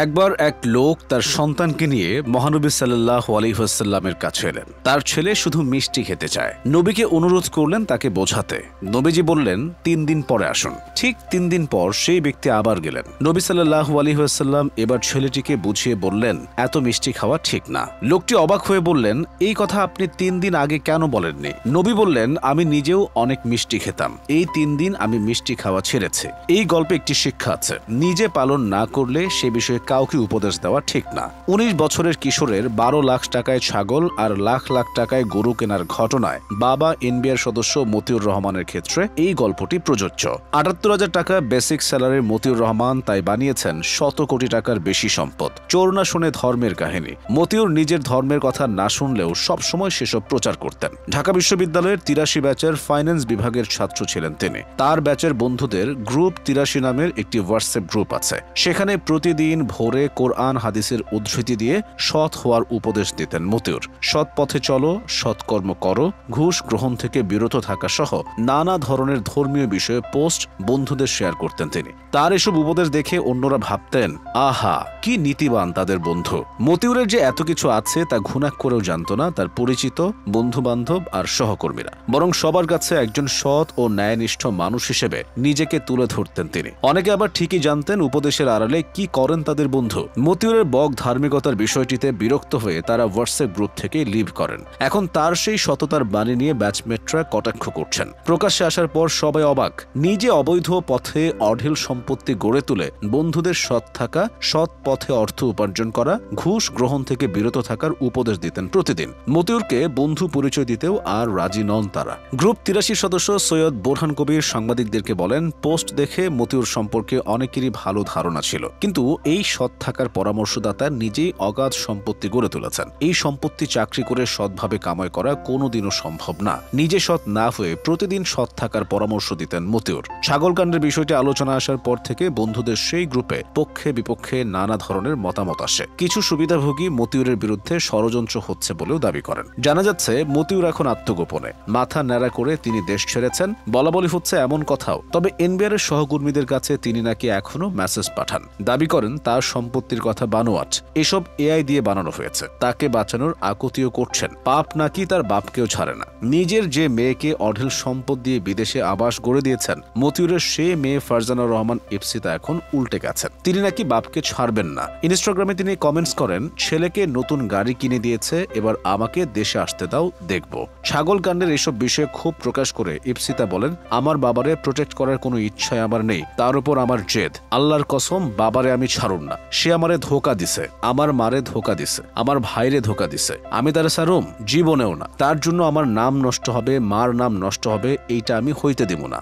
একবার এক লোক তার সন্তানকে নিয়ে মহানবী সাল্লাল্লাহু আলাইহি ওয়াসাল্লামের কাছে এলেন। তার ছেলে শুধু মিষ্টি খেতে চায়। নবীকে অনুরোধ করলেন তাকে বোঝাতে। নবীজি বললেন ৩ দিন পরে আসুন। ঠিক ৩ দিন পর সেই ব্যক্তি আবার গেলেন। নবী সাল্লাল্লাহু আলাইহি ওয়াসাল্লাম এবার ছেলেটিকে বুঝিয়ে বললেন, এত মিষ্টি খাওয়া ঠিক না। লোকটি অবাক হয়ে বললেন, এই কথা আপনি ৩ দিন আগে কেন বলেননি? নবী বললেন, আমি নিজেও অনেক মিষ্টি খেতাম, এই ৩ দিন আমি মিষ্টি খাওয়া ছেড়েছি। এই গল্পে একটি শিক্ষা আছে, নিজে পালন না করলে সে বিষয়ে কাউকে উপদেশ দেওয়া ঠিক না। ১৯ বছরের কিশোরের ১২ লাখ টাকায় ছাগল আর লাখ লাখ টাকায় গরু কেনার ঘটনায় বাবা এনবিআর সদস্য মতিউর রহমানের ক্ষেত্রে এই গল্পটি প্রযোজ্য। ৭৮,০০০ টাকা বেসিক স্যালারির মতিউর রহমান তাই বানিয়েছেন শত কোটি টাকার বেশি সম্পদ। চোর না শুনে ধর্মের কাহিনী। মতিউর নিজের ধর্মের কথা না শুনলেও সবসময় সেসব প্রচার করতেন। ঢাকা বিশ্ববিদ্যালয়ের ৮৩ ব্যাচের ফাইন্যান্স বিভাগের ছাত্র ছিলেন তিনি। তার ব্যাচের বন্ধুদের গ্রুপ ৮৩ নামের একটি হোয়াটসঅ্যাপ গ্রুপ আছে। সেখানে প্রতিদিন ভোরে কোরআন হাদিসের উদ্ধৃতি দিয়ে সৎ হওয়ার উপদেশ দিতেন মতিউর। সৎ পথে চলো, সৎকর্ম করো, ঘুষ গ্রহণ থেকে বিরত থাকা সহ নানা ধরনের ধর্মীয় বিষয়ে পোস্ট বন্ধুদের শেয়ার করতেন তিনি। তার এসব উপদেশ দেখে অন্যরা ভাবতেন, আহা কি নীতিবান তাদের বন্ধু। মতিউরের যে এত কিছু আছে তা ঘুণাক করেও জানত না তার পরিচিত বন্ধু বান্ধব আর সহকর্মীরা, বরং সবার কাছে একজন সৎ ও ন্যায়নিষ্ঠ মানুষ হিসেবে নিজেকে তুলে ধরতেন তিনি। অনেকে আবার ঠিকই জানতেন উপদেশের আড়ালে কি করেন তাদের বন্ধু। মতিউরের বক ধার্মিকতার বিষয়টিতে বিরক্ত হয়ে তারা হোয়াটসঅ্যাপ গ্রুপ থেকে লিভ করেন। এখন তার সেই সততার বাণী নিয়ে ব্যাচমেটরা কটাক্ষ করছেন। প্রকাশ্যে আসার পর সবাই অবাক। নিজে অবৈধ পথে অঢেল সম্পত্তি গড়ে তুলে বন্ধুদের সৎ থাকা, সৎ পথে অর্থ উপার্জন করা, ঘুষ গ্রহণ থেকে বিরত থাকার উপদেশ দিতেন প্রতিদিন। মতিউরকে বন্ধু পরিচয় দিতেও আর রাজি নন তারা। গ্রুপ ৮৩ সদস্য সৈয়দ বোরহান কবির সাংবাদিকদেরকে বলেন, পোস্ট দেখে মতিউর সম্পর্কে অনেকেরই ভালো ধারণা ছিল, কিন্তু এই সৎ থাকার পরামর্শদাতা নিজেই অগাধ সম্পত্তি গড়ে তুলেছেন। এই সম্পত্তি চাকরি করে সৎভাবে কামাই করা কোনোদিনও সম্ভব না। নিজে সৎ না হয়ে প্রতিদিন সৎ থাকার পরামর্শ দিতেন মতিউর। ছাগলকাণ্ডের বিষয়টি আলোচনা আসার পর থেকে বন্ধুদের সেই গ্রুপে পক্ষে বিপক্ষে নানা ধরনের মতামত আসে। কিছু সুবিধাভোগী মতিউরের বিরুদ্ধে ষড়যন্ত্র হচ্ছে বলেও দাবি করেন। জানা যাচ্ছে মতিউর এখন আত্মগোপনে। মাথা ন্যাড়া করে তিনি দেশ ছেড়েছেন, বলাবলি হচ্ছে এমন কথাও। তবে এনবিআর এর সহকর্মীদের কাছে তিনি নাকি এখনো মেসেজ পাঠান। দাবি করেন তার সম্পত্তির কথা বানোয়াট, এসব এআই দিয়ে বানানো হয়েছে। তাকে বাঁচানোর আকুতিও করছেন। পাপ নাকি তার বাপকেও ছাড়ে না। নিজের যে মেয়েকে অঢেল সম্পদ দিয়ে বিদেশে আবাস গড়ে দিয়েছেন মতিউরের সে মেয়ে ফারজানা রহমান ইপসিতা এখন উল্টে গেছেন। তিনি নাকি বাপকে ছাড়বেন না। ইনস্টাগ্রামে তিনি কমেন্টস করেন, ছেলেকে নতুন গাড়ি কিনে দিয়েছে, এবার আমাকে দেশে আসতে দাও, দেখব। ছাগল কাণ্ডের এসব বিষয়ে ক্ষোভ প্রকাশ করে ইপসিতা বলেন, আমার বাবারে প্রোটেক্ট করার কোনো ইচ্ছাই আমার নেই, তার উপর আমার জেদ। আল্লাহর কসম, বাবারে আমি ছাড়ুন না। সে আমারে ধোকা দিছে, আমার মারে ধোকা দিছে, আমার ভাইরে ধোকা দিছে। আমি তার সারুম জীবনেও না। তার জন্য আমার নাম নষ্ট হবে, মার নাম নষ্ট হবে, এইটা আমি হইতে দিব না।